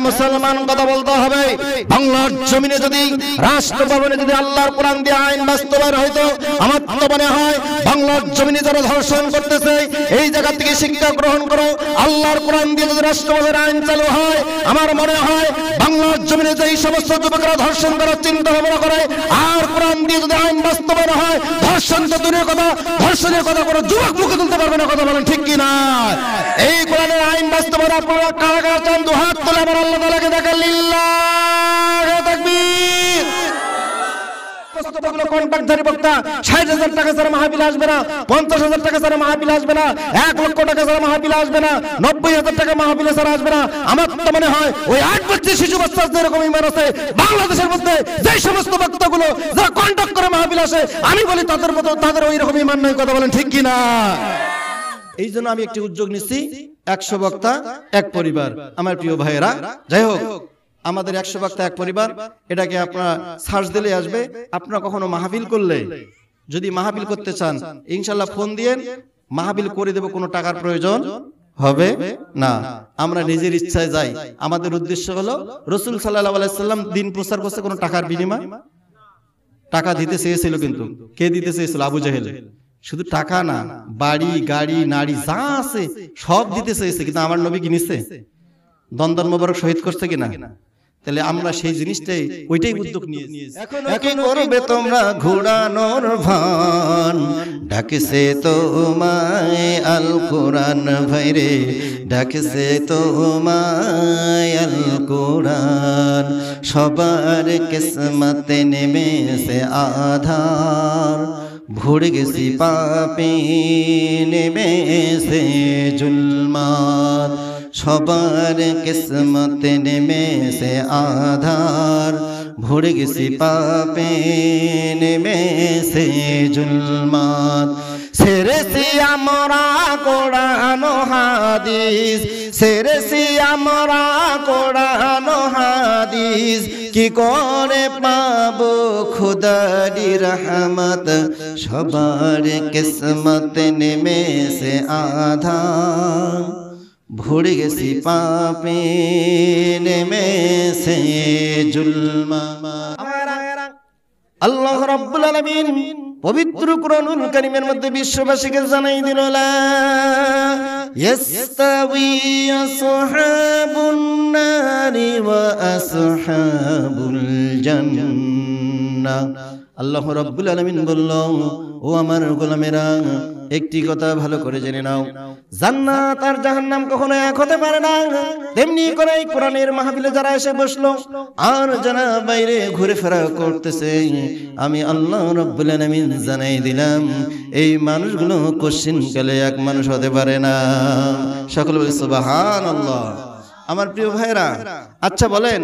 মুসলমান কথা বলতে হবে, বাংলার জমিনে যদি রাষ্ট্র ভবনে যদি আল্লাহর কোরআন দিয়ে আইন বাস্তবায়ন হইতো, আমার তো মনে হয় বাংলার জমিনে যারা ধর্ষণ করতেছে এই জায়গা থেকে শিক্ষা গ্রহণ করো। আল্লাহর কোরআন দিয়ে যদি রাষ্ট্র ভবনের আইন চালু হয়, আমার মনে হয় বাংলার জমিনে যে সমস্ত যুবকরা ধর্ষণ করার চিন্তা ভাবনা করে, আর কোরআন দিয়ে যদি আইন বাস্তবায়ন হয়, ধর্ষণ তো দূরের কথা, ধর্ষণের কথা কোনো যুবক মুখে তুলতে পারবে না। কথা বলেন ঠিক কি না? এই কোরআনের আইন বাস্তবায়ন আপনারা কারা কারা চান? দু হাত তুলে আমার আল্লাহ তাআলাকে দেখেন। লিল্লাহি তাকবীর। কন্ট্রাক্টধারী বক্তা ৬০,০০০ টাকা ছাড়া মাহফিল আসবে না, ৫০,০০০ টাকা ছাড়া মাহফিল আসবে না, ১ লক্ষ টাকা ছাড়া মাহফিল আসবে না, ৯০,০০০ টাকা মাহফিল ছাড়া আসবে না। আমার তো মনে হয় ওই ৮ বছরের শিশু বাচ্চা যেরকম ইমান আছে বাংলাদেশের মধ্যে যে সমস্ত বক্তাগুলো যারা কন্ট্রাক্ট করে মাহফিল আসে, আমি বলি তাদের মতো তাদের ওই রকম ইমান নাই। কথা বলেন ঠিক কি না? এই জন্য আমি একটি উদ্যোগ নিচ্ছি, ১০০ বক্তা ১ পরিবার। আমার প্রিয় ভাইয়েরা, যাই হোক আমাদের ১০০ বক্তা ১ পরিবার, এটাকে আপনারা সার্চ দিলে আসবে। আপনারা কখনো মাহফিল করলে যদি মাহফিল করতে চান ইনশাআল্লাহ ফোন দিয়েন, মাহফিল করে দেব, কোনো টাকার প্রয়োজন হবে না। আমরা নিজের ইচ্ছায় যাই। আমাদের উদ্দেশ্য হলো রাসূল সাল্লাল্লাহু আলাইহি সাল্লাম দিন প্রচার করতে কোনো টাকার বিনিময়, টাকা দিতে চেয়েছিল কিন্তু কে দিতে চেয়েছিল? আবু জেহেল। শুধু টাকা না, বাড়ি গাড়ি নারী যা আছে সব দিতে চেয়েছে, কিন্তু আমার নবী কি নিচ্ছে? দন্দন মোবারক শহীদ করছে কিনা? তাহলে আমরা সেই জিনিসটাই ওইটাই উদ্যোগ নিয়েছি। এখন কি করবে তোমরা ঘোড়ানোর ভান, ডাকছে তোমায় আল কোরআন ভাইরে, ডাকছে তোমায় আল কোরআন। সবার কিসমতে নেমেছে আধার, ভরে গেছি পাপে নেমেছে জুলমাত। সবার কিসমতে নেমেছে আধার, ভরে গেছি পাপে নেমেছে জুলমাত। সেরেছি আমরা কোরআন হাদিস, সেরেছি আমরা কোরআন হাদিস, কি করে পাবো খোদারি রহমত। সবার কিসমতে নেমেছে আধার, ভরে গেছি পাপে নেমেছে জুলমাত। আল্লাহ রাব্বুল আলামিন পবিত্র কুরআনুল কারীমের মধ্যে বিশ্ববাসীকে জানাই দিল, লা ইয়াস্তাবি আসহাবুন নারি ওয়া আসহাবুল জান্নাহ। আল্লাহ রাব্বুল আলামিন বলল, ও আমার গোলামেরা, একটি কথা ভালো করে জেনে নাও, জান্নাত আর জাহান্নাম কখনো এক হতে পারে না। তেমনি করে কোরআনের মাহফিলে যারা এসে বসলো আর যারা বাইরে ঘুরে ফেরা করতেছে, আমি আল্লাহ রাব্বুল আলামিন জানাই দিলাম এই মানুষগুলো কোশ্চিনকালে এক মানুষ হতে পারে না। সকলে বলে সুবহানাল্লাহ। আমার প্রিয় ভাইরা, আচ্ছা বলেন,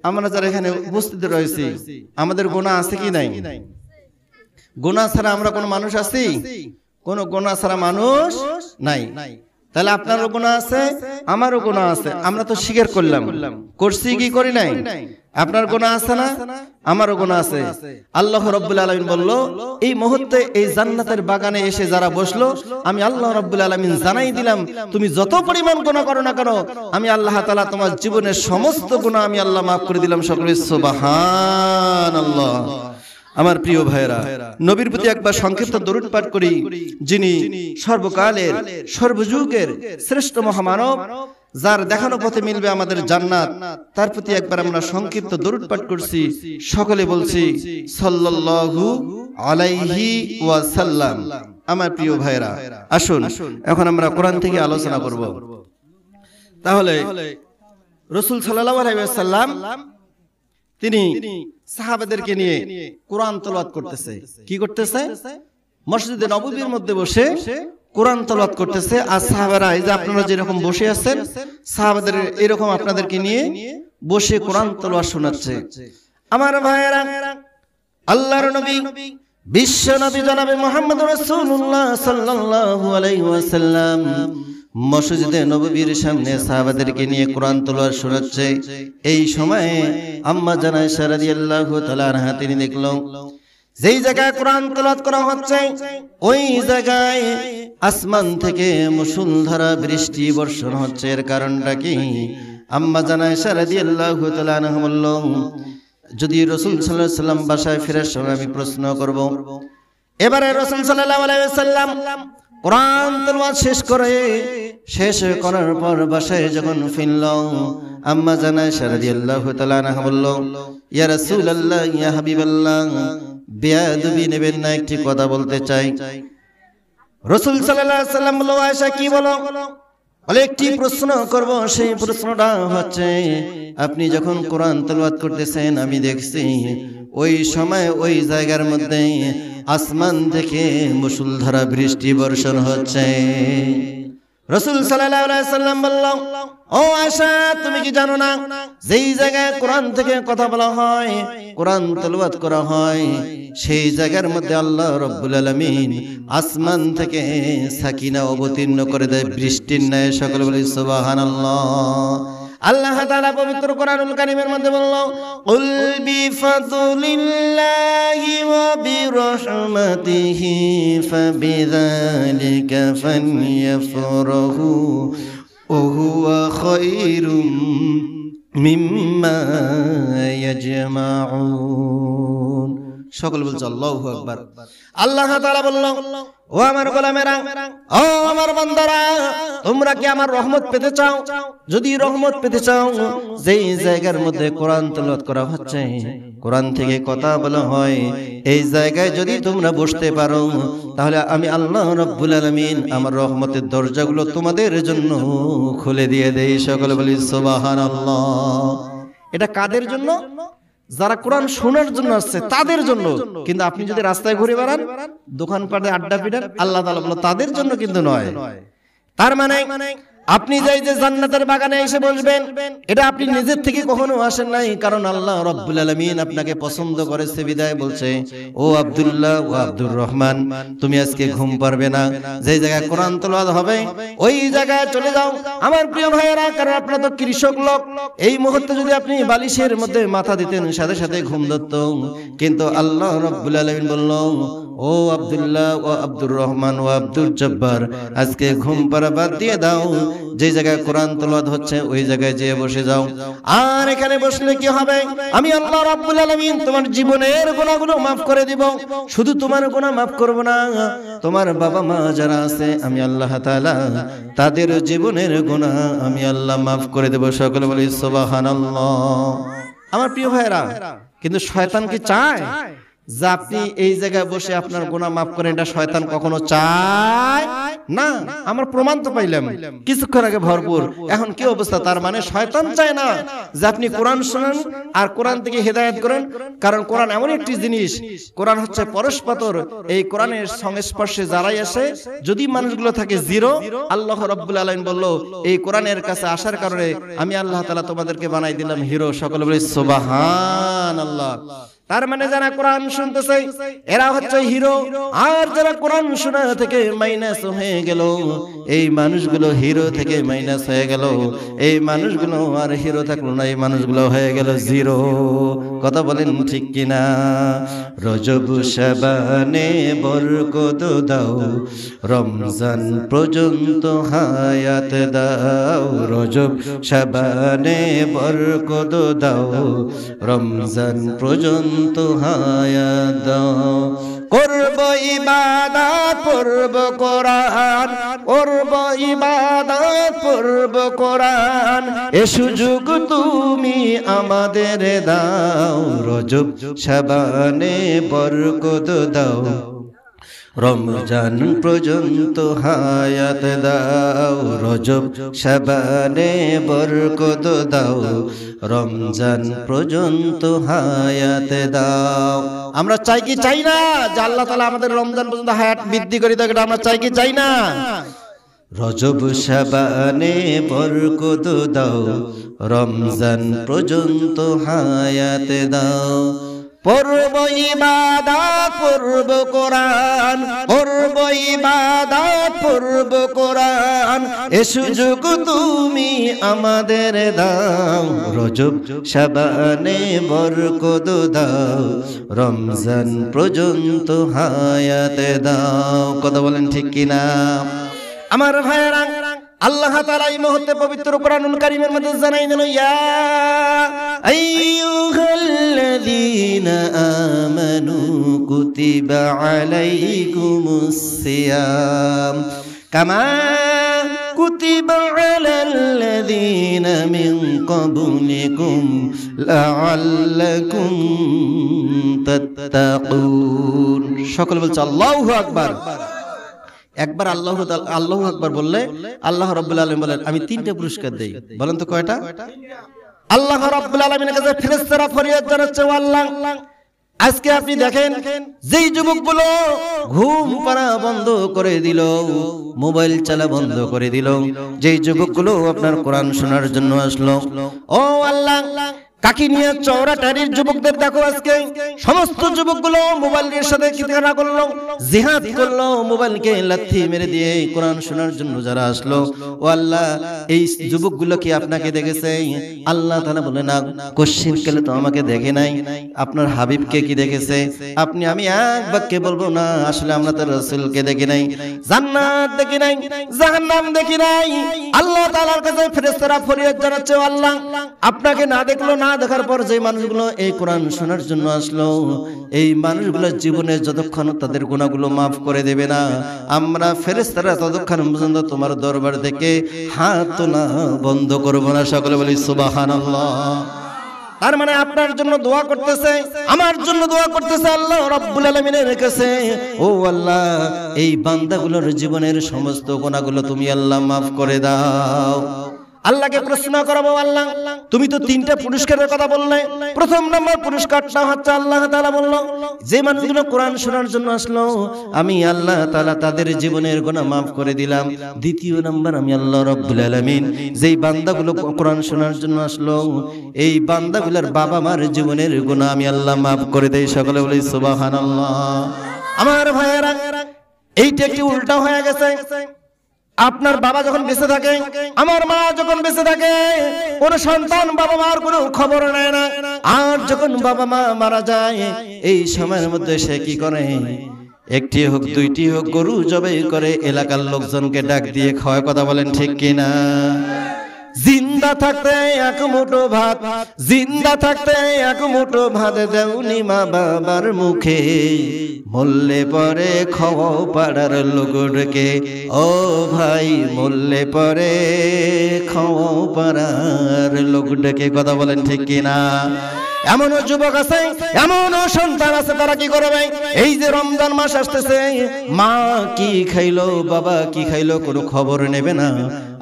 আমরা যারা এখানে উপস্থিত রয়েছি আমাদের গুনাহ আছে কি নাই? গুনাহ ছাড়া আমরা কোনো মানুষ আছি? কোনো গুনাহ ছাড়া মানুষ নাই। তাহলে আপনারও গুনাহ আছে, আমারও গুনাহ আছে। আমরা তো স্বীকার করলাম, করছি কি করি নাই? আপনার গুনাহ আছে না? আমারও গুনাহ আছে। আল্লাহ রাব্বুল আলামিন বলল, এই মুহূর্তে এই জান্নাতের বাগানে এসে যারা বসলো, আমি আল্লাহ রাব্বুল আলামিন জানাই দিলাম, তুমি যত পরিমাণ গুনাহ করো না কেন, আমি আল্লাহ তাআলা তোমার জীবনের সমস্ত গুনাহ আমি আল্লাহ মাফ করে দিলাম। সকলে সুবহানাল্লাহ। আমার প্রিয় ভাইরা, নবীর প্রতি একবার সংক্ষিপ্ত দরুদ পাঠ করি, যিনি সর্বকালের সর্বযুগের শ্রেষ্ঠ মহামানব, যার দেখানো পথে মিলবে আমাদের জান্নাত, তার প্রতি একবার আমরা সংক্ষিপ্ত দরুদ পাঠ করছি। সকলে বলছি সাল্লাল্লাহু আলাইহি ওয়াসাল্লাম। আমার প্রিয় ভাইরা, আসুন এখন আমরা কোরআন থেকে আলোচনা করব। তাহলে রাসূল সাল্লাল্লাহু আলাইহি ওয়াসাল্লাম তিনি সাহাবাদেরকে নিয়ে কোরআন তেলাওয়াত করতেছে। কি করতেছে? মসজিদে নববীর মধ্যে বসে কোরআন তেলাওয়াত করতেছে। আর সাহাবারা, এই যে আপনারা যেরকম বসে আছেন, সাহাবাদের এরকম আপনাদেরকে নিয়ে বসে কোরআন তেলাওয়াত শোনাচ্ছে। আমার ভাইয়েরা, আল্লাহর নবী বিশ্ব নবী জনাবে মুহাম্মদ রাসূলুল্লাহ সাল্লাল্লাহু আলাইহি ওয়াসাল্লাম মসজিদে নববীর সামনে সাহাবাদেরকে নিয়ে কোরআন তেলাওয়াত শোনাচ্ছে। এই সময়ে আম্মা জান আয়েশা রাদিয়াল্লাহু তাআলা আনহা তিনি দেখলো যেই জায়গায় কোরআন তেলাওয়াত করা হচ্ছে ওই জায়গায় আসমান থেকে মুষলধারা বৃষ্টি বর্ষণ হচ্ছে। এর কারণটা কি? আম্মা জান আয়েশা রাদিয়াল্লাহু তাআলা আনহা বললেন, যদি রাসূল সাল্লাল্লাহু আলাইহি ওয়াসাল্লাম বাসায় ফেরার সময় আমি প্রশ্ন করব। এবারে রাসূল সাল্লাল্লাহু আলাইহি ওয়াসাল্লাম কোরআন তেলাওয়াত শেষ করার পর বাসায় যখন ফিরল, আম্মা জান আয়েশা রাদিয়াল্লাহু তাআলা আনহা বললেন, ইয়া রাসূলুল্লাহ, ইয়া হাবিবাল্লাহ, বেয়াদবি নেবেন না, একটি কথা বলতে চাই। রাসূল সাল্লাল্লাহু আলাইহি ওয়াসাল্লাম বলল, আয়েশা কি বলো? বলে, একটি প্রশ্ন করব, সেই প্রশ্নটা হচ্ছে আপনি যখন কোরআন তেলাওয়াত করতেছেন আমি দেখছি ওই সময় ওই জায়গার মধ্যে আসমান থেকে মুষলধারা বৃষ্টি বর্ষণ হচ্ছে। রাসূল সাল্লাল্লাহু আলাইহি ওয়াসাল্লাম বলল, ও আয়েশা, তুমি কি জানো না যেই জায়গায় কোরআন থেকে কথা বলা হয়, কোরআন তেলাওয়াত করা হয়, সেই জায়গার মধ্যে আল্লাহ রাব্বুল আলামিন আসমান থেকে সাকিনা অবতীর্ণ করে দেয় বৃষ্টির ন্যায়। সকলে বলি সুবহানাল্লাহ। আল্লাহ তাআলা পবিত্র কোরআনুল কারীমের মধ্যে বলল, কুল বিফাদলিল্লাহি ওয়া বিরহমাতিহি ফাবিযালিকা ফালইফরাহু ওয়া হুয়া খায়রুম মিম্মা ইয়াজমাউন। সকল বলছে আল্লাহু আকবার। আল্লাহ তাআলা বলল, ও আমার গোলামেরা, ও আমার বান্দারা, তোমরা কি আমার রহমত পেতে চাও? যদি রহমত পেতে চাও, যেই জায়গার মধ্যে কোরআন তেলাওয়াত করা হচ্ছে, কোরআন থেকে কথা বলা হয়, এই জায়গায় যদি তোমরা বসতে পারো, তাহলে আমি আল্লাহ রাব্বুল আলামিন আমার রহমতের দরজাগুলো তোমাদের জন্য খুলে দিয়ে দেই। সকলে বলি সুবহানাল্লাহ। এটা কাদের জন্য? যারা কোরআন শোনার জন্য আসছে তাদের জন্য। কিন্তু আপনি যদি রাস্তায় ঘুরে বেড়ান, দোকানপাটে আড্ডা পিটান, আল্লাহ তাআলা বলে তাদের জন্য কিন্তু নয়। তার মানে আপনি যাই যে জান্নাতের বাগানে এসে বসবেন, এটা আপনি নিজের থেকে কখনো আসেন নাই, কারণ আল্লাহ রাব্বুল আলামিন আপনাকে পছন্দ করেছে বিদায় বলছে, ও আব্দুল্লাহ, ও আব্দুর রহমান, তুমি আজকে ঘুম পারবে না, যেই জায়গায় কোরআন তেলাওয়াত হবে ওই জায়গায় চলে যাও আমার প্রিয় ভাইয়েরা। কারণ আপনারা তো কৃষক লোক, এই মুহূর্তে যদি আপনি বালিশের মধ্যে মাথা দিতেন সাথে সাথে ঘুম ধরত। কিন্তু আল্লাহ রাব্বুল আলামিন বলল, ও আব্দুল্লাহ, ও আব্দুর রহমান, ও আব্দুল জব্বার, আজকে ঘুম পাড়া বাদ দিয়ে দাও, যে জায়গায় কোরআন তেলাওয়াত হচ্ছে ওই জায়গায় যেয়ে বসে যাও। আর এখানে বসলে কি হবে? আমি আল্লাহ রাব্বুল আলামিন তোমার জীবনের গুনাহগুলো maaf করে দিব। শুধু তোমার গুনাহ maaf করব না, তোমার বাবা মা যারা আছে আমি আল্লাহ তাআলা তাদের জীবনের গুনাহ আমি আল্লাহ maaf করে দেব। সকলে বলি সুবহানাল্লাহ। আমার প্রিয় ভাইরা, কিন্তু শয়তান কি চায় যে আপনি এই জায়গায় বসে আপনার গুনাহ maaf করেন? এটা শয়তান কখনো চায় না। আমরা প্রমাণ তো পাইলাম কিছুক্ষণ আগে ভরপুর। এখন কি অবস্থা? তার মানে শয়তান চায় না যে আপনি কোরআন শুনেন আর কোরআন থেকে হেদায়েত করেন। কারণ কোরআন এমন একটি জিনিস, কোরআন হচ্ছে পরশপাথর। এই কোরআনের সংস্পর্শে যারাই আসে, যদি মানুষগুলো থাকে জিরো, আল্লাহ রাব্বুল আলামিন বলল এই কোরআনের কাছে আসার কারণে আমি আল্লাহ তাআলা তোমাদেরকে বানাই দিলাম হিরো। সকলে বলি সুবহানাল্লাহ। তার মানে যারা কোরআন শুনতেছে এরা হচ্ছে হিরো, আর যারা কোরআন শোনা থেকে মাইনাস হয়ে গেল, এই মানুষগুলো হিরো থেকে মাইনাস হয়ে গেল, এই মানুষগুলো আর হিরো থাকলো না, এই মানুষগুলো হয়ে গেল জিরো। কথা বলেন ঠিক কিনা? রজব শাবানে বরকত দাও, রমজান পর্যন্ত হায়াত দাও। রজব শাবানে বরকত দাও, রমজান পর্যন্ত হায়াত দাও। করব ইবাদত পড়ব কোরআন, করব ইবাদত পড়ব কোরআন, এ সুযোগ তুমি আমাদের দাও। রজব শাবানে বরকত দাও, রমজান পর্যন্ত হায়াত দাও। রজব শাবানে বরকত দাও, রমজান পর্যন্ত হায়াত দাও। আমরা চাই কি চাই না যে আল্লাহ তাআলা আমাদের রমজান পর্যন্ত হায়াত বৃদ্ধি করে দেয়? আমরা চাই কি চাই না? রজব শাবানে বরকত দাও, রমজান পর্যন্ত হায়াত দাও। পড়ব ইবাদত পড়ব কোরআন, পড়ব ইবাদত পড়ব কোরআন, এ সুযোগ তুমি আমাদের দাও। রজব শাবানে বরকত দাও, রমজান পর্যন্ত হায়াত দাও। কথা বলেন ঠিক কিনা? আমার ভাইয়েরা, আল্লাহ তাআলা এই মুহূর্তে পবিত্র কোরআনুল কারীমের মধ্যে জানাই দিল, ইয়া আইয়ুহাল্লাযীনা আমানু কুতিবা আলাইকুমুস সিয়াম কামা কুতিবা আলাল্লাযীনা মিন ক্বাবলিকুম লাআল্লাকুম তাত্তাকুন। সকলে বলছে আল্লাহু আকবার। একবার আল্লাহু আকবার বললে আল্লাহ রাব্বুল আলামিন বলেন আমি 3টা পুরস্কার দেই। বলেন তো কয়টা? আল্লাহ রাব্বুল আলামিনের কাছে ফেরেশতারা ফরিয়াদ জানাচ্ছে, আল্লাহ আজকে আপনি দেখেন যেই যুবকগুলো ঘুম পাড়া বন্ধ করে দিল, মোবাইল চালা বন্ধ করে দিল, যেই যুবকগুলো আপনার কোরআন শোনার জন্য আসলো, ও আল্লাহ কাকিনিয়া চৌরাটারির যুবকদের দেখো আজকে সমস্ত যুবকগুলো মোবাইলের সাথে কিতারা করলো, জিহাদ করলো, মোবাইলকে লাথি মেরে দিয়ে কোরআন শোনার জন্য যারা আসলো, ও আল্লাহ এই যুবকগুলো কি আপনাকে দেখেছে? আল্লাহ তাআলা বলে না, কোশ্চিন কালে তো আমাকে দেখে নাই, আপনার হাবিবকে কি দেখেছে? আমি এক বাক্যে বলবো না, আসলে আমরা তার রাসূলকে দেখি নাই, জান্নাত দেখি নাই, জাহান্নাম দেখি নাই। আল্লাহ তাআলার কাছে ফেরেশতারা ফরিয়াদ জানাচ্ছে, আল্লাহ আপনাকে না দেখলো, না দেখার পর যে মানুষগুলো এই কোরআন শোনার জন্য আসলো, এই মানুষগুলোর জীবনে যতক্ষণ তাদের গুনাহগুলো মাফ করে দেবে না, আমরা ফেরেশতারা ততক্ষণ পর্যন্ত তোমার দরবার থেকে হাত তোলা বন্ধ করব না। সকলে বলি সুবহানাল্লাহ। তার মানে আপনার জন্য দোয়া করতেছে, আমার জন্য দোয়া করতেছে আল্লাহ রাব্বুল আলামিনের কাছে, ও আল্লাহ এই বান্দাগুলোর জীবনের সমস্ত গুনাহগুলো তুমি আল্লাহ মাফ করে দাও। আল্লাহকে প্রশ্ন করবো, আল্লাহ তুমি তো 3টা পুরস্কারের কথা বললে, প্রথম নম্বর পুরস্কারটা হচ্ছে আল্লাহ তাআলা বলল যে মানুষগুলো কোরআন শোনার জন্য আসলো আমি আল্লাহ তাআলা তাদের জীবনের গুনাহ মাফ করে দিলাম। দ্বিতীয় নম্বর আমি আল্লাহ রাব্বুল আলামিন যেই বান্দাগুলো কোরআন শোনার জন্য আসলো এই বান্দাগুলোর বাবা মার জীবনের গুনাহ আমি আল্লাহ মাফ করে দেই। সকলে বলি সুবহানাল্লাহ। আমার ভাইয়েরা এইটা একটু উল্টা হয়ে গেছে। আপনার বাবা যখন বেঁচে থাকে, আমার মা যখন বেঁচে থাকে, কোন সন্তান বাবা মার কোনো খবর নেয় না। আর যখন বাবা মা মারা যায় এই সময়ের মধ্যে সে কি করে? একটি হোক 2টি হোক গরু জবাই করে এলাকার লোকজনকে ডাক দিয়ে খাওয়ায়। কথা বলেন ঠিক কিনা? জিন্দা থাকতে এক মুঠো ভাত, জিন্দা থাকতে এক মুঠো ভাত দেউনি মা বাবার মুখে, মরলে পরে খাওয়াও পাড়ার লোককে। ও ভাই মরলে পরে খাওয়াও পাড়ার লোককে। কথা বলেন ঠিক কিনা? এমনও যুবক আছে, এমনও সন্তান আছে, তারা কি করবে? এই যে রমজান মাস আসতেছে, মা কি খাইলো, বাবা কি খাইলো কোনো খবর নেবে না।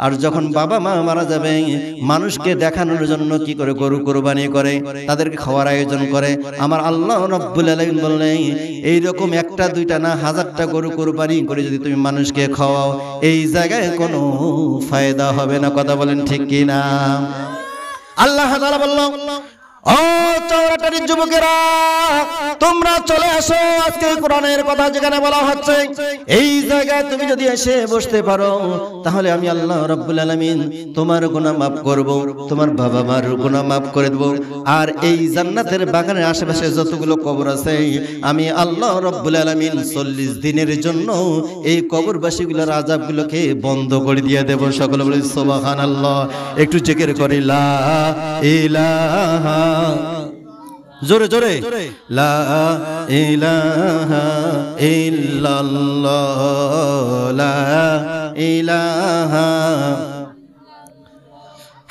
আর যখন বাবা মা মারা যাবে মানুষকে দেখানোর জন্য কি করে? গরু কুরবানি করে, তাদেরকে খাওয়ার আয়োজন করে। আমার আল্লাহ রাব্বুল আলামিন বললেন এইরকম 1টা 2টা না 1000টা গরু কুরবানি করে যদি তুমি মানুষকে খাওয়াও এই জায়গায় কোনো ফায়দা হবে না। কথা বলেন ঠিক কিনা? আল্লাহ তাআলা বলল, ও চৌরাটারির যুবকেরা তোমরা চলে আসো, আজকে কোরআনের কথা যেখানে বলা হচ্ছে এই জায়গায় তুমি যদি এসে বসতে পারো তাহলে আমি আল্লাহ রাব্বুল আলামিন তোমার গুনাহ মাফ করব, তোমার বাবা মার গুনাহ মাফ করে দেব। আর এই জান্নাতের বাগানের আশেপাশে যতগুলো কবর আছে আমি আল্লাহ রাব্বুল আলামিন 40 দিনের জন্য এই কবরবাসীগুলোর আযাবগুলোকে বন্ধ করে দিয়ে দেব। সকলে বলি সুবহানাল্লাহ। একটু জিকির করি লা ইলাহা, জোরে জোরে লা ইলাহা ইল্লাল্লাহ, লা ইলাহা।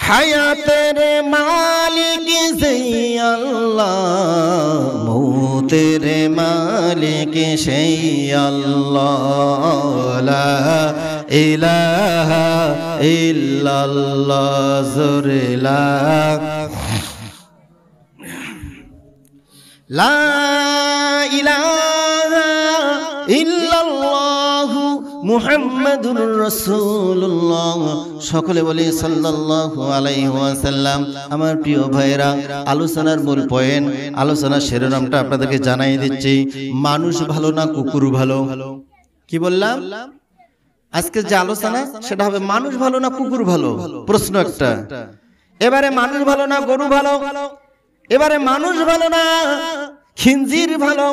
হায়াতের মালিক সেই আল্লাহ, মৌতের মালিক সেই আল্লাহ, লা ইলাহা ইল্লাল্লাহ, জোরে লা ইলাহা ইল্লাল্লাহু মুহাম্মাদুর রাসূলুল্লাহ। সকলে বলি সাল্লাল্লাহু আলাইহি ওয়াসাল্লাম। আমার প্রিয় ভাইরা, আলোচনার মূল পয়েন্ট, আলোচনার শিরোনামটা আপনাদেরকে জানাই দিচ্ছি, মানুষ ভালো না কুকুর ভালো? কি বললাম? আজকে যে আলোচনা সেটা হবে মানুষ ভালো না কুকুর ভালো। প্রশ্ন একটা। এবারে মানুষ ভালো না গরু ভালো? এবারে মানুষ ভালো না খিনজির ভালো?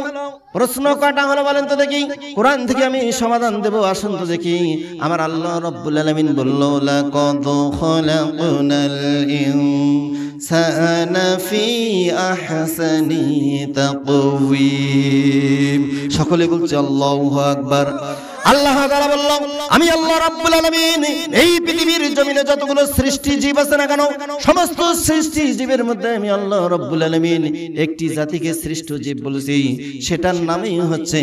প্রশ্ন কয়টা হলো বলেন তো দেখি? কোরআন থেকে আমি সমাধান দেব, আসুন তো দেখি। আমার আল্লাহ রাব্বুল আলামিন বলল, লাকাদ খালাকনাল ইনসানা ফি আহসানি তাকওয়িম। সকলে বলছে আল্লাহু আকবার। আল্লাহ তাআলা বলল, আমি আল্লাহ রাব্বুল আলামিন এই পৃথিবীর জমিনে যতগুলো সৃষ্টি জীব আছে না কেন, সমস্ত সৃষ্টি জীবের মধ্যে আমি আল্লাহ রাব্বুল আলামিন একটি জাতিকে সৃষ্ট জীব বলেছি, সেটার নামই হচ্ছে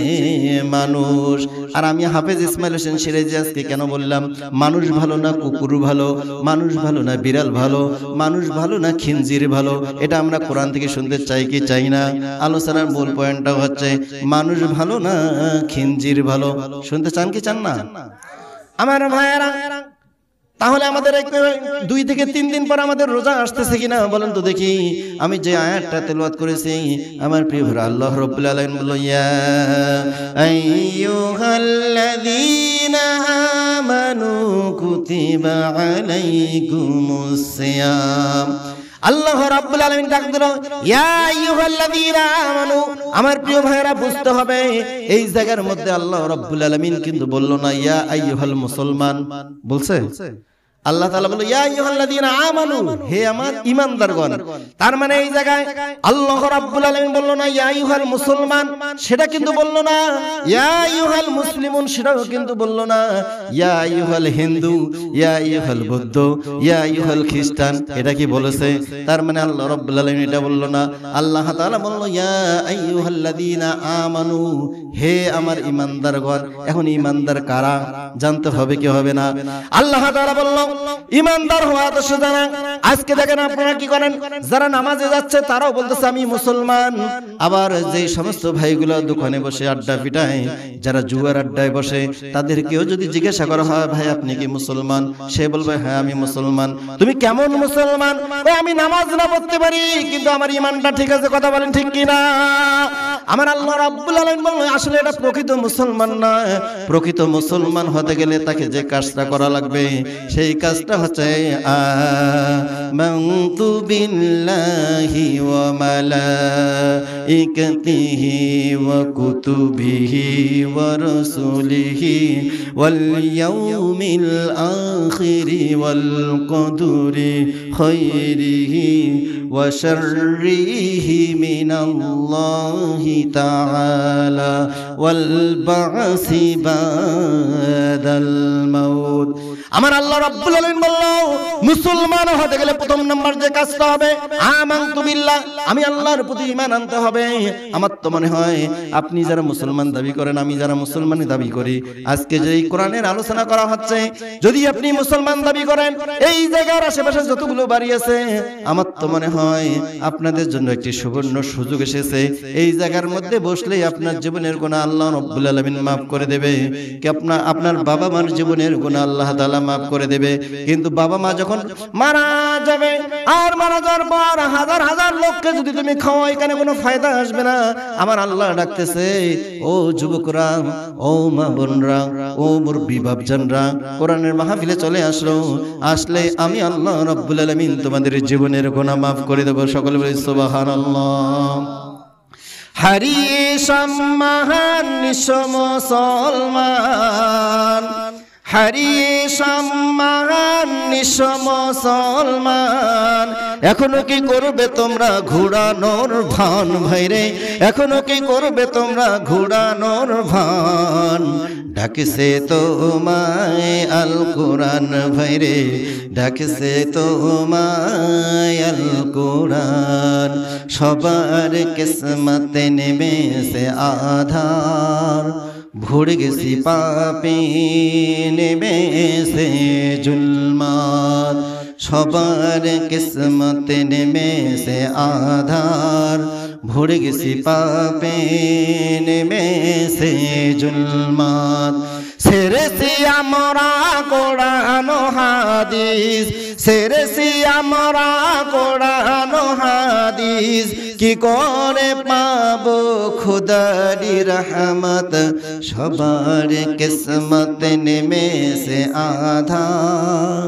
মানুষ। আর আমি হাফেজ ইসমাইল হোসেন সিরাজি আজকে কেন বললাম মানুষ ভালো না কুকুর ভালো, মানুষ ভালো না বিড়াল ভালো, মানুষ ভালো না খিনজির ভালো, এটা আমরা কোরআন থেকে শুনতে চাই কি চাই না? আলোচনার মূল পয়েন্টটা হচ্ছে মানুষ ভালো না খিনজির ভালো। শুনতে চান কি চান না আমার ভাইয়েরা? তাহলে আমাদের 2 থেকে 3 দিন পর আমাদের রোজা আসতেছে কিনা বলেন তো দেখি। আমি যে আয়াতটা তেলাওয়াত করেছি, আমার প্রিয় ভাই আল্লাহ রাব্বুল আলামিন বলল, ইয়া আইয়ুহাল্লাযীনা আমানু কুতিবা আলাইকুমুস সিয়াম। আল্লাহ রাব্বুল আলামিন ডাক দিল, ইয়া আইয়ুহাল্লাযীনা আমানু। আমার প্রিয় ভাইরা বুঝতে হবে, এই জায়গার মধ্যে আল্লাহ রাব্বুল আলামিন কিন্তু বলল না ইয়া আইয়ুহাল মুসলমান, বলছে? আল্লাহ তাআলা বলল ইয়া আইয়ুহাল্লাযীনা আমানু, হে আমার ঈমানদারগণ। তার মানে এই জায়গায় আল্লাহ রাব্বুল আলামিন বলল না ইয়া আইয়ুহাল মুসলমান, সেটা কিন্তু বলল না। ইয়া আইয়ুহাল মুসলিমুন, সেটাও কিন্তু বলল না। ইয়া আইয়ুহাল হিন্দু, ইয়া আইয়ুহাল বৌদ্ধ, ইয়া আইয়ুহাল খ্রিস্টান, এটা কি বলেছে? তার মানে আল্লাহ রাব্বুল আলামিন এটা বলল না। আল্লাহ তাআলা বলল ইয়া আইয়ুহাল্লাযীনা আমানু, হে আমার ঈমানদারগণ। এখন ঈমানদার কারা জানতে হবে কি হবে না? আল্লাহ তাআলা বলল ঈমানদার হওয়া তো সোজা না। আজকে দেখেন আপনারা কি করেন, যারা নামাজে যাচ্ছে তারাও বলতেছে আমি মুসলমান। আবার যে সমস্ত ভাইগুলো দোকানে বসে আড্ডা পিটায়, যারা জুয়ার আড্ডায় বসে, তাদেরকেও যদি জিজ্ঞাসা করা হয় ভাই আপনি কি মুসলমান, সে বলবে হ্যাঁ আমি মুসলমান। তুমি কেমন মুসলমান? আমি নামাজ না পড়তে পারি কিন্তু আমার ঈমানটা ঠিক আছে। কথা বলেন ঠিক কি না? আমার আল্লাহ রাব্বুল আলামিন বলেন আসলে এটা প্রকৃত মুসলমান না। প্রকৃত মুসলমান হতে গেলে তাকে যে কাজটা করা লাগবে সেই কাজটা হচ্ছে আমানতু বিল্লাহি ওয়া মালাইকাতিহি ওয়া কুতুবিহি ওয়া রাসূলিহি ওয়াল ইয়াউমিল আখিরি ওয়াল কদরি খায়রিহি ওয়া শাররিহি মিনাল্লাহি তাআলা ওয়াল বা'সি বাদাল মাউত। আমার আল্লাহ রাব্বুল আলামিন বলল মুসলমান হতে গেলে প্রথম নাম্বার যে কাজটা হবে আমানতু বিল্লাহ, আমি আল্লাহর প্রতি ঈমান আনতে হবে। আমার তো মনে হয় আপনি যারা মুসলমান দাবি করেন, আমি যারা মুসলমানি দাবি করি, আজকে যে কোরআনের আলোচনা করা হচ্ছে, যদি আপনি মুসলমান দাবি করেন, এই জায়গার আশেপাশে যতগুলো বাড়ি আছে, আমার তো মনে হয় আপনাদের জন্য একটি সুবর্ণ সুযোগ এসেছে। এই জায়গার মধ্যে বসলেই আপনার জীবনের গুনাহ আল্লাহ রাব্বুল আলামিন মাফ করে দেবে। কি আপনার বাবা মার জীবনের গুনাহ আল্লাহ তাআলা মাফ করে দেবে। কিন্তু বাবা মা যখন মারা যাবে, আর মারা যাওয়ার পর হাজার হাজার লোককে যদি তুমি খাও, এখানে কোনো ফায়দা আসবে না। আমার আল্লাহ ডাকতেছে, ও যুবকরা, ও মা বোনরা, ও মুরব্বি বাপজানরা, কোরআনের মাহফিলে চলে আসলে আমি আল্লাহ রাব্বুল আলামিন তোমাদের জীবনের গুনাহ মাফ করে দেব। সকলে বলি সুবহানাল্লাহ। হারিয়ে সম্মান মুসলমান, হারিয়ে সম্মান মুসলমান, এখনো কি করবে তোমরা ঘোড়ানোর ভান ভাইরে? এখনো কি করবে তোমরা ঘোড়ানোর ভান? ডাকছে তোমায় আল কোরআন ভাইরে, ডাকছে তোমায় আল কোরআন। সবার কিসমতে নেমেছে আধার, ভরে গেছি পাপে নেমেছে জুলমাত। সবার কিসমতে নেমেছে আধার, ভরে গেছি পাপে নেমেছে জুলমাত। সেরেছি আমরা কোরআন হাদিস, সেরেছি আমরা কোরআন হাদিস, কি করে পাবো খুদারি রহমত? সবার কিসমত নেমেছে আধার,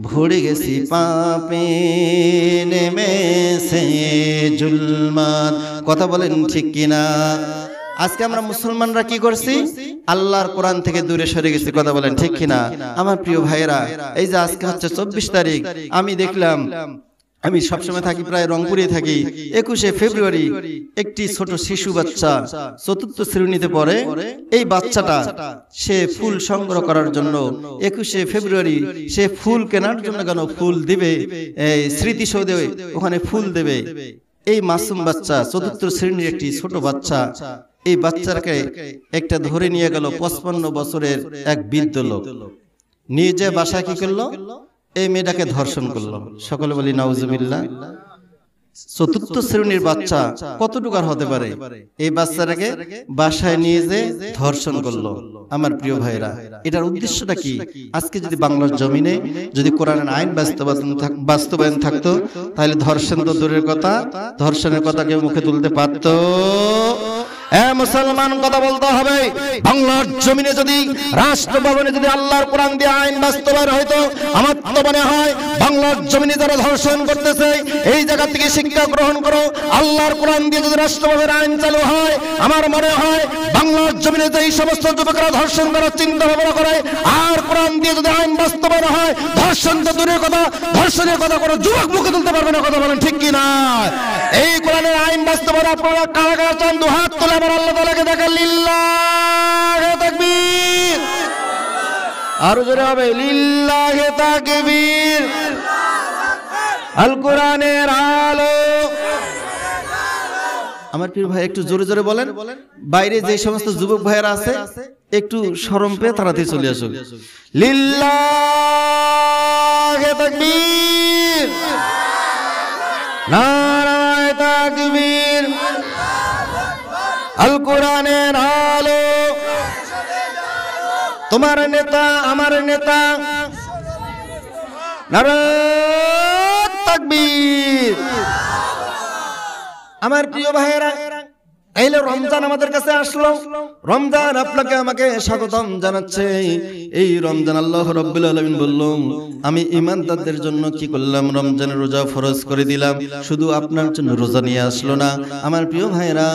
ভরে গেছি পাপে নেমেছে জুলমাত। কথা বলেন ঠিক কিনা? আজকে আমরা মুসলমানরা কি করছি? আল্লাহর কোরআন থেকে দূরে সরে গেছি। কথা বলেন ঠিক কিনা? আমার প্রিয় ভাইয়েরা, এই যে আজকে হচ্ছে 24 তারিখ, আমি দেখলাম, আমি সবসময় থাকি প্রায় রংপুরে থাকি, 21শে ফেব্রুয়ারি একটি ছোট শিশু বাচ্চা 4র্থ শ্রেণীতে পড়ে, এই বাচ্চাটা সে ফুল সংগ্রহ করার জন্য 21শে ফেব্রুয়ারি সে ফুল কেনার জন্য কেন ফুল দিবে, এই স্মৃতিসৌধে ওখানে ফুল দেবে। এই মাসুম বাচ্চা 4র্থ শ্রেণীর একটি ছোট বাচ্চা, এই বাচ্চাকে একটা ধরে নিয়ে গেল 55 বছরের এক বৃদ্ধ লোক, নিয়ে যে বাসায় কি করলো, এই মেয়েটাকে ধর্ষণ করলো। সকলে বলি নাউজুবিল্লাহ। 4র্থ শ্রেণীর বাচ্চা কতটুকু আর হতে পারে? এই বাচ্চাটাকে বাসায় নিয়ে যে ধর্ষণ করলো। আমার প্রিয় ভাইরা, এটার উদ্দেশ্যটা কি? আজকে যদি বাংলার জমিনে যদি কোরআনের আইন বাস্তবায়ন থাকতো, তাহলে ধর্ষণ তো দূরের কথা, ধর্ষণের কথা কেউ মুখে তুলতে পারতো? মুসলমান, কথা বলতে হবে। বাংলার জমিনে যদি রাষ্ট্র ভবনে যদি আল্লাহর কোরআন দিয়ে আইন বাস্তবায়ন হয়তো, আমার তো মনে হয় বাংলার জমিনে যারা ধর্ষণ করতেছে এই জায়গা থেকে শিক্ষা গ্রহণ করো। আল্লাহর কোরআন দিয়ে যদি রাষ্ট্র ভবনের আইন চালু হয়, আমার মনে হয় বাংলার জমিনে যে এই সমস্ত যুবকরা ধর্ষণ করার চিন্তা ভাবনা করে, আর কোরআন দিয়ে যদি আইন বাস্তবায়ন হয়, ধর্ষণ তো দূরের কথা, ধর্ষণের কথা কোনো যুবক মুখে তুলতে পারবে না। কথা বলেন ঠিক কি না? এই কোরআনের আইন বাস্তবায়ন আপনারা কারা কারা চান? দু হাত তুলে আল্লাহ তাআলাকে দেখেন। লিল্লাহি তাকবীর। আরো জোরে হবে, লিল্লাহি তাকবীর। আল কোরআনের আলো। আমার প্রিয় ভাই, একটু জোরে জোরে বলেন। বাইরে যে সমস্ত যুবক ভাইয়েরা আছে একটু শরম পেয়ে তাড়াতাড়ি চলে আসুন। লিল্লাহি তাকবীর, নারায়ে তাকবীর। আল কোরআনের আলো। তোমার নেতা আমার নেতা, নারায়ে তাকবীর। আমার প্রিয় ভাইয়েরা, এইলো রমজান আমাদের কাছে আসলো। রমজান আপনাকে আমাকে স্বাগতম জানাচ্ছে। এই রমজান আল্লাহ রাব্বুল আলামিন বলল, আমি ঈমানদারদের জন্য কি করলাম? রমজানের রোজা ফরজ করে দিলাম। শুধু আপনার জন্য রোজা নিয়ে আসলো না। আমার প্রিয় ভাইরা,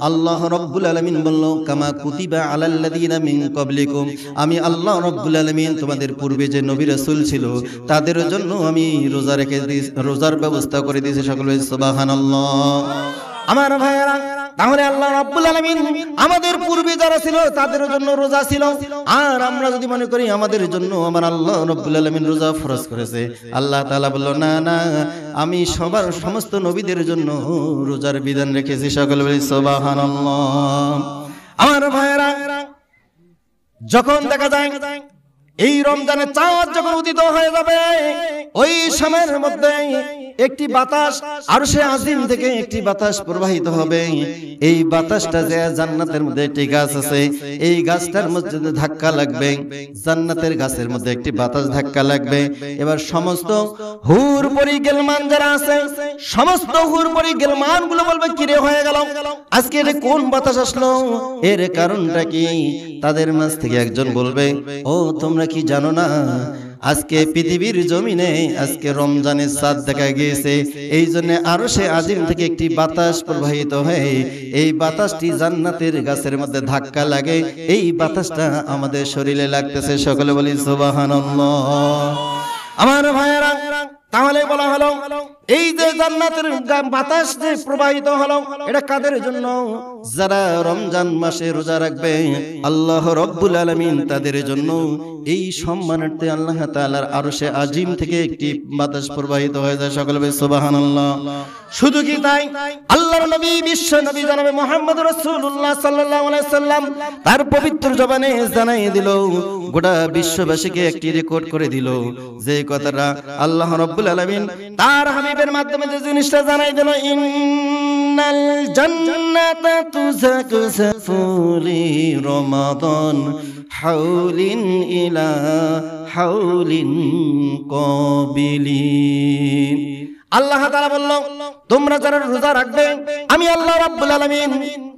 আল্লাহ রাব্বুল আলামিন বলল, কামা কুতিবা আলাল্লাযিনা মিন ক্বাবলিকুম, আমি আল্লাহ রাব্বুল আলামিন তোমাদের পূর্বে যে নবী রাসূল ছিল তাদের জন্য আমি রোজা রেখে রোজার ব্যবস্থা করে দিয়েছি। সকলে সুবহানাল্লাহ। আমার ভাইরা, তাহলে আল্লাহ রাব্বুল আলামিন আমাদের পূর্বে যারা ছিল তাদের জন্য রোজা ছিল, আর আমরা যদি মনে করি আমাদের জন্য আমার আল্লাহ রাব্বুল আলামিন রোজা ফরজ করেছে, আল্লাহ তাআলা বলল, না না, আমি সমস্ত নবীদের জন্য রোজার বিধান রেখেছি। সকলে বলি সুবহানাল্লাহ। আমার ভাইরা, যখন দেখা যায় এই রমজানের চাঁদ যখন উদিত হয়ে যাবে, ওই সময়ের মধ্যে একটি বাতাস আরশে আজিম থেকে একটি বাতাস প্রবাহিত হবে। এই বাতাসটা যে জান্নাতের মধ্যে একটি গাছ আছে, এই গাছটার মধ্যে ধাক্কা লাগবে, জান্নাতের গাছের মধ্যে একটি বাতাস ধাক্কা লাগবে। এবার সমস্ত হুর পরি গেলমান যারা আছে, সমস্ত হুর পরি গেলমান গুলো বলবে, কিরে হয়ে গেল, আজকে এটা কোন বাতাস আসলো, এর কারণটা কি? তাদের মাঝ থেকে একজন বলবে, ও তোমরা কি জানো না, আজকে পৃথিবীর জমিনে আজকে রমজানের চাঁদ দেখা গিয়েছে, এই জন্য আরশে আজিম থেকে একটি বাতাস প্রবাহিত হয়ে এই বাতাসটি জান্নাতের গাছের মধ্যে ধাক্কা লাগে, এই বাতাসটা আমাদের শরীরে লাগতেছে। সকলে বলি সুবহানাল্লাহ। আমার ভাইয়েরা, তাহলে বলা হলো এই যে জান্নাতের বাতাস যে প্রবাহিত হলো, এটা কাদের জন্য? যারা রমজান মাসে রোজা রাখবে, আল্লাহ রাব্বুল আলামিন তাদের জন্য এই সম্মানার্থে আল্লাহ তাআলার আরশে আজিম থেকে একটি বাতাস প্রবাহিত হয়ে যায়। সকলে বলি সুবহানাল্লাহ। শুধু কি তাই, আল্লাহর নবী বিশ্ব নবী জনাবে মুহাম্মদ রাসূলুল্লাহ সাল্লাল্লাহু আলাইহি সাল্লাম তার পবিত্র জবানে জানাই দিল, গোটা বিশ্ববাসীকে একটি রেকর্ড করে দিল, যে কথাটা আল্লাহ রাব্বুল আলামিন তার হাবিবের মাধ্যমে যে জিনিসটা জানাই দিল, ইন্নাল জান্নাতা তুযাকযাফু লি রমাদান হাউলিন ইলা হাউলিন কাবিলিন। আল্লাহ তাআলা বলল, তোমরা যারা রোজা রাখবে, আমি আল্লাহ রাব্বুল আলামিন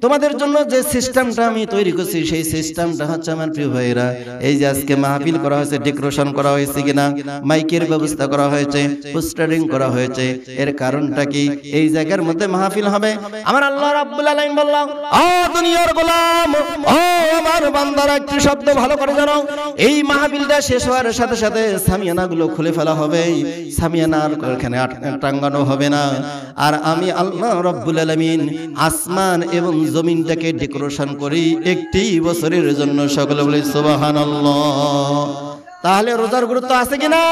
তোমাদের জন্য যে সিস্টেমটা আমি তৈরি করছি সেই সিস্টেমটা হচ্ছে আমার প্রিয় ভাইরা, এই যে আজকে মাহফিল করা হয়েছে, ডেকোরেশন করা হয়েছে কিনা, মাইকের ব্যবস্থা করা হয়েছে, পোস্টারিং করা হয়েছে, এর কারণটা কি? এই জায়গার মধ্যে মাহফিল হবে। আমার আল্লাহ রাব্বুল আলামিন বললেন, ও দুনিয়ার গোলাম, ও আমার বান্দারা, একটু শব্দ ভালো করে জানো, এই মাহফিলটা শেষ হওয়ার সাথে সাথে সামিয়ানাগুলো খুলে ফেলা হবে, সামিয়ানার এখানে টাঙ্গানো হবে না। আর আমি আল্লাহ রাব্বুল আলামিন আসমান এবং জমিনটাকে ডেকোরেশন করি 1টি বছরের জন্য। সকলে বলি সুবহানাল্লাহ। তাহলে রোজার গুরুত্ব আছে কিনা?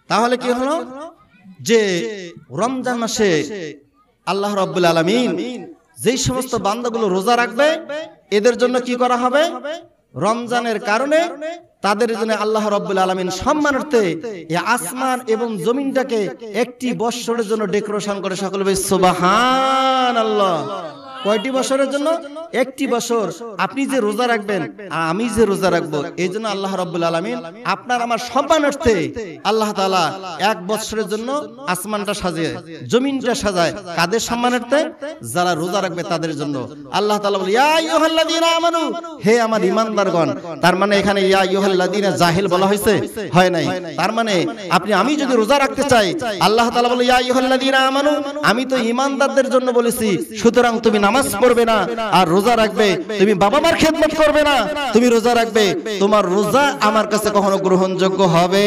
তাহলে কি হলো যে রমজান মাসে আল্লাহ রাব্বুল আলামিন যেই সমস্ত বান্দাগুলো রোজা রাখবে এদের জন্য কি করা হবে? রমজানের কারণে তাদের জন্য আল্লাহ রাব্বুল আলামিন সম্মানার্থে এই আসমান এবং জমিনটাকে 1টি বছরের জন্য ডেকোরেশন করে। সকলে বলি সুবহানাল্লাহ। কয়টি বছরের জন্য? 1টি বছর। আপনি যে রোজা রাখবেন আর আমি যে রোজা রাখবো, এই জন্য আল্লাহ রাব্বুল আলামিন আপনার আমার সম্মানার্থে আল্লাহ তাআলা 1 বছরের জন্য আসমানটা সাজিয়ে জমিনটা সাজায়। কাদের সম্মানার্থে? যারা রোজা রাখবে তাদের জন্য। আল্লাহ তাআলা বলে, ইয়া আইয়ুহাল্লাযীনা আমানু, হে আমার ঈমানদারগণ। তার মানে এখানে ইয়া আইয়ুহাল্লাযীনা জাহিল বলা হয়েছে? হয় নাই। তার মানে আমি যদি রোজা রাখতে চাই, আল্লাহ তাআলা বলে, ইয়া আইয়ুহাল্লাযীনা আমানু, আমি তো ঈমানদারদের জন্য বলেছি, সুতরাং তুমি নামাজ পড়বে না আর রোজা রাখবে, তুমি বাবা মার খেদমত করবে না, তুমি রোজা রাখবে, তোমার রোজা আমার কাছে কখনো গ্রহণযোগ্য হবে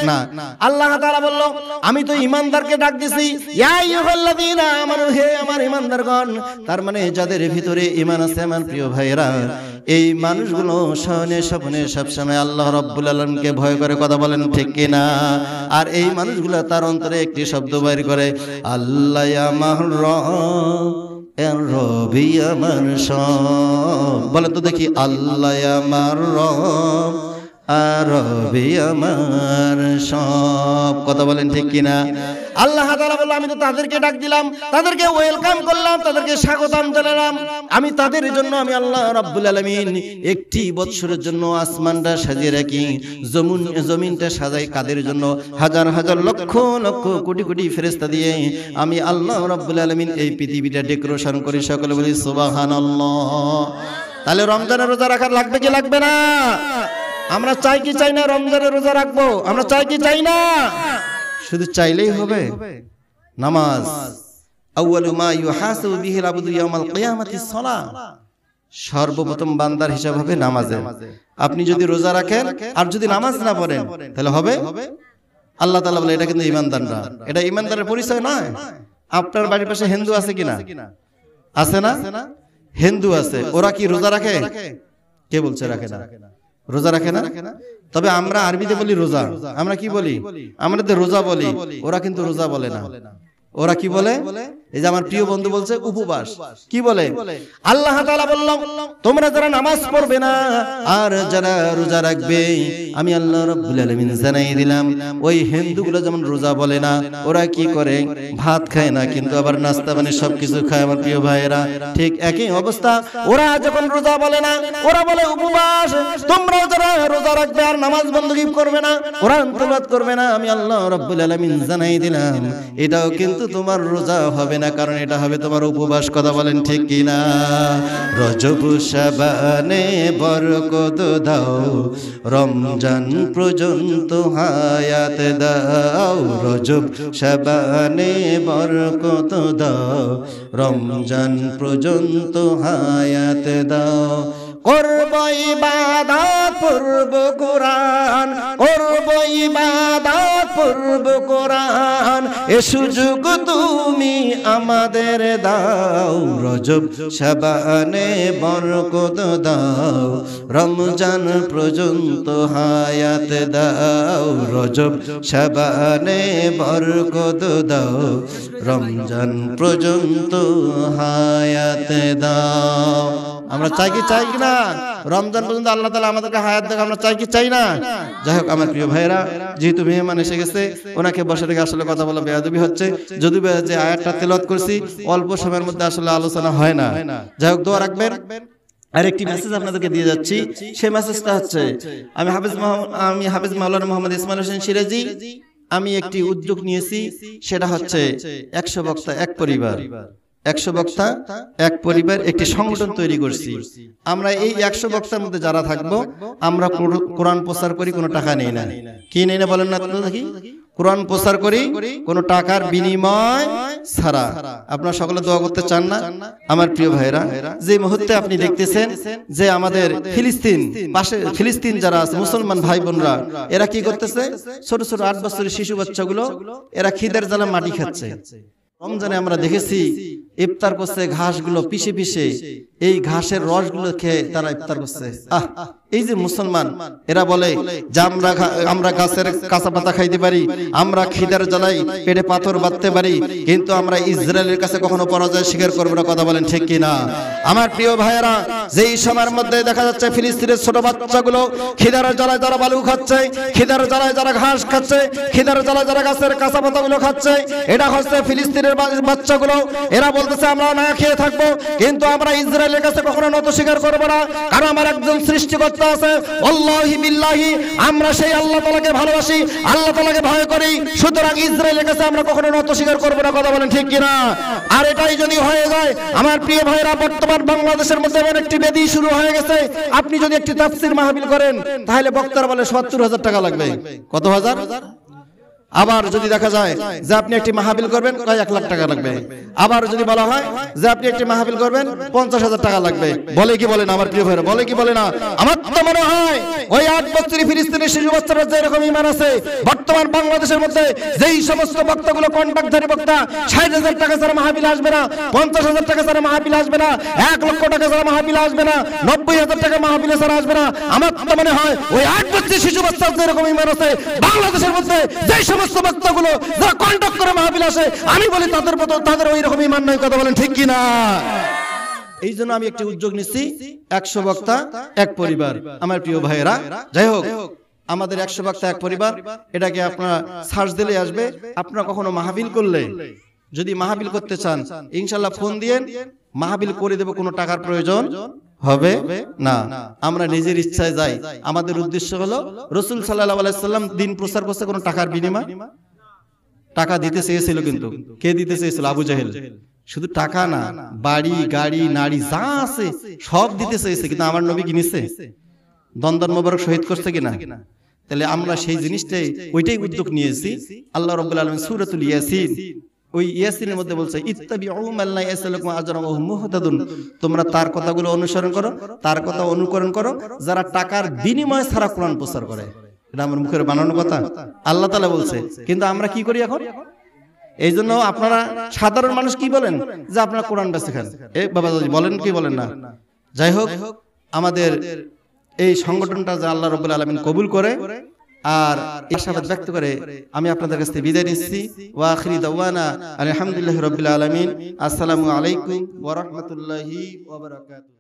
না। আল্লাহ তাআলা বলল, আমি তো ঈমানদারকে ডাক দিছি, ইয়া আইয়ুহাল্লাযীনা আমানু, হে আমার ঈমানদারগণ। তার মানে যাদের ভিতরে ঈমান আছে আমার প্রিয় ভাইরা, এই মানুষগুলো শয়নে স্বপ্নে সবসময় আল্লাহ রাব্বুল আলামিনকে ভয় করে কথা বলেন, ঠিক কিনা? আর এই মানুষগুলো তার অন্তরে একটি শব্দ বাইর করে, আল্লাহ আমার রবি আমার সব। বলেন তো দেখি, আল্লাহ আমার রব আর রবি আমার সব। কথা বলেন ঠিক কিনা? আল্লাহ তাআলা বলল, আমি তো তাদেরকে ডাক দিলাম, তাদেরকে ওয়েলকাম করলাম, তাদেরকে স্বাগতম জানালাম। আমি তাদের জন্য আমি আল্লাহ রাব্বুল আলামিন 1টি বছরের জন্য আসমানটা সাজিয়ে রাখি, জমিনটা সাজাই কাদের জন্য? হাজার হাজার লক্ষ লক্ষ কোটি কোটি ফেরেশতা দিয়ে আমি আল্লাহ রাব্বুল আলামিন এই পৃথিবীটা ডেকোরেশন করি। সকলে বলি সুবহানাল্লাহ। তাহলে রমজানের রোজা রাখা লাগবে কি লাগবে না? আমরা চাই কি চাই না রমজানের রোজা রাখবো? আমরা চাই কি চাই না? শুধু চাইলেই হবে? নামাজ আউয়ালু মা ইউহাসাবু বিহিল আবদু ইয়াউমাল কিয়ামাতিস সালাহ। সর্বপ্রথম বান্দার হিসাব হবে নামাজে। আপনি যদি রোজা রাখেন আর যদি নামাজ না পড়েন তাহলে হবে? আল্লাহ তাআলা বলে, এটা কিন্তু ঈমানদার না, এটা ঈমানদারের পরিচয় নয়। আপনার বাড়ির পাশে হিন্দু আছে কিনা? আছে না? হিন্দু আছে, ওরা কি রোজা রাখে? কে বলছে রাখে না? রোজা রাখে না। তবে আমরা আরবিতে বলি রোজা, আমরা কি বলি? আমরা তো রোজা বলি, ওরা কিন্তু রোজা বলে না। ওরা কি বলে? এই যে আমার প্রিয় বন্ধু বলছে উপবাস। কি বলে? আল্লাহ তাআলা বলল, তোমরা যারা নামাজ পড়বে না আর যারা রোজা রাখবে, আমি আল্লাহ রাব্বুল আলামিন জানাই দিলাম, ওই হিন্দুগুলো যেমন রোজা বলে না, ওরা কি করে? ভাত খায় না, কিন্তু আবার নাস্তা মানে সবকিছু খায়। আমার প্রিয় ভাইয়েরা, ঠিক একই অবস্থা। ওরা যখন রোজা বলে না, ওরা বলে উপবাস। তোমরা যারা রোজা রাখবে আর নামাজ বندگی করবে না, কোরআন তেলাওয়াত করবে না, আমি আল্লাহ রাব্বুল আলামিন জানাই দিলাম, এটাও কিন্তু তোমার রোজা হবে না, কারণ এটা হবে তোমার উপবাস। কথা বলেন ঠিক কিনা? রজব শাবানে বরকত দাও, রমজান পর্যন্ত হায়াত দাও। রজব শাবানে বরকত দাও, রমজান পর্যন্ত হায়াত দাও। করব ইবাদত পড়ব কোরআন, করব ইবাদত পড়ব কোরআন, এ সুযোগ তুমি আমাদের দাও। রজব শাবানে বরকত দাও, রমজান পর্যন্ত হায়াত দাও। রজব শাবানে বরকত দাও, রমজান পর্যন্ত হায়াত দাও। আমরা চাই কি চাই না রমজান পর্যন্ত আল্লাহ তাআলা আমাদেরকে হায়াত দেখ? আমরা চাই কি চাই না? যাই হোক আমার প্রিয় ভাইরা, যেহেতু মেহমান এসে গেছে, ওনাকে বসে রেখে আসলে কথা বলা বেয়াদবি হচ্ছে। যদি যে আয়াতটা তেলাওয়াত করছি অল্প সময়ের মধ্যে আসলে আলোচনা হয় না। যাই হোক, দোয়া রাখবেন আর একটি মেসেজ আপনাদেরকে দিয়ে যাচ্ছি। সেই মেসেজটা হচ্ছে, আমি হাফেজ মাওলানা মোহাম্মদ ইসমাইল হোসেন সিরাজি, আমি একটি উদ্যোগ নিয়েছি, সেটা হচ্ছে 100 বক্তা এক পরিবার। 100 বক্তা এক পরিবার একটি সংগঠন তৈরি করছি। আমরা এই 100 বক্তার মধ্যে যারা থাকবো, আমরা কোরআন প্রচার করি, কোনো টাকা নেই না। কি নেই না বলেন না তো দেখি? কোরআন প্রচার করি কোনো টাকার বিনিময় ছাড়া। আপনারা সকলে দোয়া করতে চান না? আমার প্রিয় ভাইরা, যে মুহূর্তে আপনি দেখতেছেন যে আমাদের ফিলিস্তিন পাশে, ফিলিস্তিন যারা আছে মুসলমান ভাই বোনরা, এরা কি করতেছে? ছোট ছোট 8 বছরের শিশু বাচ্চাগুলো এরা খিদের জ্বালা মাটি খাচ্ছে। রমজানে আমরা দেখেছি ইফতার করছে ঘাসগুলো পিষে পিষে, এই ঘাসের রসগুলো খেয়ে তারা ইফতার করছে। এই যে মুসলমান, এরা বলে যে আমরা গাছের কাঁচা পাতা খাইতে পারি, আমরা খিদার জ্বালাই পেটে পাথর বাঁধতে পারি, কিন্তু আমরা ইসরায়েলের কাছে কখনো পরাজয় স্বীকার করবো না। কথা বলেন ঠিক কিনা? আমার প্রিয় ভাইয়েরা, যেই সময়ের মধ্যে দেখা যাচ্ছে ফিলিস্তিনের ছোট বাচ্চাগুলো খিদার জ্বালায় যারা বালু খাচ্ছে, খিদার জ্বালায় যারা ঘাস খাচ্ছে, খিদার জ্বালায় যারা গাছের কাঁচা পাতাগুলো খাচ্ছে, এটা হচ্ছে ফিলিস্তিনের বাচ্চাগুলো। এরা বলতেছে আমরা না খেয়ে থাকবো, কিন্তু আমরা ইসরায়েলের কাছে কখনো নত স্বীকার করবো না, কারণ আমার একজন সৃষ্টিকর্তা আছে। আল্লাহি বিল্লাহি, আমরা সেই আল্লাহ তাআলাকে ভালোবাসি, আল্লাহ তাআলাকে ভয় করি, সুতরাং ইসরায়েলের কাছে আমরা কখনো নত স্বীকার করবো না। কথা বলেন ঠিক কিনা? আর এটাই যদি হয়ে যায়, আমার প্রিয় ভাইরা, বর্তমান বাংলাদেশের মধ্যে এমন একটি বেদি শুরু হয়ে গেছে, আপনি যদি একটি তাফসীর মাহফিল করেন, তাহলে বক্তারা বলে 70,000 টাকা লাগবে। কত হাজার? আবার যদি দেখা যায় যে আপনি একটি মাহফিল করবেন, 1 লাখ টাকা লাগবে। আবার যদি বলা হয় যে আপনি একটি মাহফিল করবেন, 50,000 টাকা লাগবে। বলে কি বলে না আমার প্রিয় ভাইরা? বলে কি বলে না? আমার তো মনে হয় ওই 8 বছরের ফিলিস্তিনের শিশু বাচ্চারা যে এরকম ঈমান আছে, বর্তমান বাংলাদেশের মধ্যে যেই সমস্ত বক্তাগুলো কন্ট্রাক্টধারী বক্তা, 60,000 টাকা ছাড়া মাহফিল আসবে না, 50,000 টাকা ছাড়া মাহফিল আসবে না, 1 লক্ষ টাকা ছাড়া মাহফিল আসবে না, 90,000 টাকা মাহফিল ছাড়া আসবে না। আমার তো মনে হয় ওই 8 বছরের শিশু বাচ্চার যে এরকম ঈমান আছে, বাংলাদেশের মধ্যে যেই সমস্ত বক্তাগুলো যারা কন্ট্রাক্ট করে মাহফিল আসে, আমি বলি তাদের ওই রকম ঈমান নাই। কথা বলেন ঠিক কিনা? এই জন্য আমি একটি উদ্যোগ নিচ্ছি, 100 বক্তা এক পরিবার। আমার প্রিয় ভাইয়েরা, যাই হোক, আমাদের 100 বক্তা এক পরিবার, এটাকে আপনারা সার্চ দিলে আসবে। আপনারা কখনো মাহফিল করলে, যদি মাহফিল করতে চান, ইনশাআল্লাহ ফোন দিয়েন, মাহফিল করে দেব, কোনো টাকার প্রয়োজন হবে না। আমরা নিজের ইচ্ছায় যাই। আমাদের উদ্দেশ্য হলো রাসূল সাল্লাল্লাহু আলাইহি সাল্লাম দিন প্রচার করতে কোনো টাকার বিনিময়। টাকা দিতে চেয়েছিল, কিন্তু কে দিতে চেয়েছিল? আবু জাহেল। শুধু টাকা না, বাড়ি গাড়ি নারী যা আছে সব দিতে চেয়েছে, কিন্তু আমার নবী কি নিছে? দন্দন মোবারক শহীদ করছে কিনা? তাহলে আমরা সেই জিনিসটাই, ওইটাই উদ্যোগ নিয়েছি। আল্লাহ রাব্বুল আলামিন সূরাতুল ইয়াসিন, ওই ইয়াসিনের মধ্যে বলছে, ইত্তাবিউ মান লা ইয়াসালুকুম আজরান ওয়া হুম মুহতাদুন, তোমরা তার কথাগুলো অনুসরণ করো, তার কথা অনুকরণ করো, যারা টাকার বিনিময় ছাড়া কোরআন প্রচার করে। এটা আমার মুখের বানানো কথা, আল্লাহ তাআলা বলছে। কিন্তু আমরা কি করি এখন? এই জন্য আপনারা সাধারণ মানুষ কি বলেন? যে আপনারা কোরআন বেচে খান। এই বাবা বলেন কি বলেন না? যাই হোক, আমাদের এই সংগঠনটা যে আল্লাহ রাব্বুল আলামিন কবুল করে আর আশাবাদ ব্যক্ত করে আমি আপনাদের কাছ থেকে বিদায় নিচ্ছি। ওয়া আখিরি দাওয়ানা আলহামদুলিল্লাহি রাব্বিল আলামিন। আসসালামু আলাইকুম ওয়া রাহমাতুল্লাহি ওয়া বারাকাতুহু।